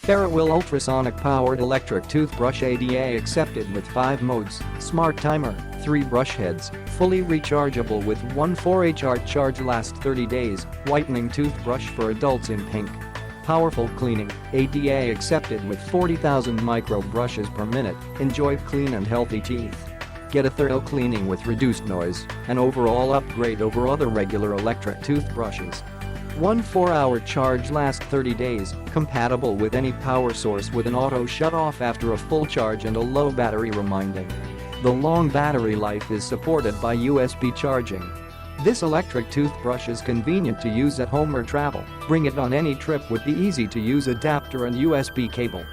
Fairywill ultrasonic powered electric toothbrush ADA accepted with 5 modes, smart timer, 3 brush heads, fully rechargeable with 1/4H charge lasts 30 days, whitening toothbrush for adults in pink. Powerful cleaning, ADA accepted with 40,000 micro brushes per minute, enjoy clean and healthy teeth. Get a thorough cleaning with reduced noise, an overall upgrade over other regular electric toothbrushes. 1/4-hour charge lasts 30 days, compatible with any power source with an auto shut-off after a full charge and a low battery reminding. The long battery life is supported by USB charging. This electric toothbrush is convenient to use at home or travel. Bring it on any trip with the easy-to-use adapter and USB cable.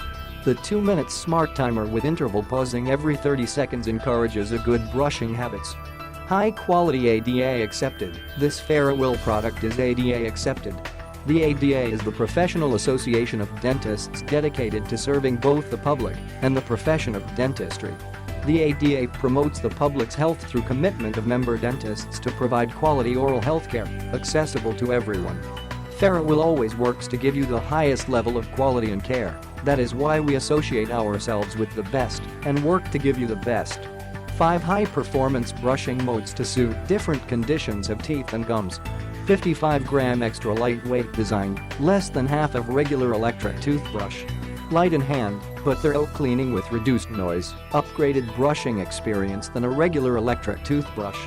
The 2-minute smart timer with interval pausing every 30 seconds encourages a good brushing habits. High-quality ADA accepted. This Fairywill product is ADA accepted. The ADA is the professional association of dentists dedicated to serving both the public and the profession of dentistry. The ADA promotes the public's health through commitment of member dentists to provide quality oral health care, accessible to everyone. Fairywill always works to give you the highest level of quality and care. That is why we associate ourselves with the best and work to give you the best. 5 high-performance brushing modes to suit different conditions of teeth and gums. 55-gram extra lightweight design, less than half of regular electric toothbrush. Light in hand, but thorough cleaning with reduced noise, upgraded brushing experience than a regular electric toothbrush.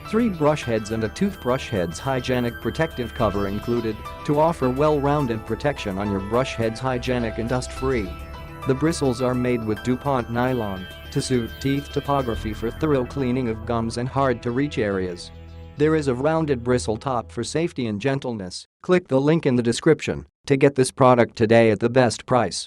3 brush heads and a toothbrush head's hygienic protective cover included to offer well-rounded protection on your brush head's hygienic and dust-free. The bristles are made with DuPont nylon to suit teeth topography for thorough cleaning of gums and hard-to-reach areas. There is a rounded bristle top for safety and gentleness. Click the link in the description to get this product today at the best price.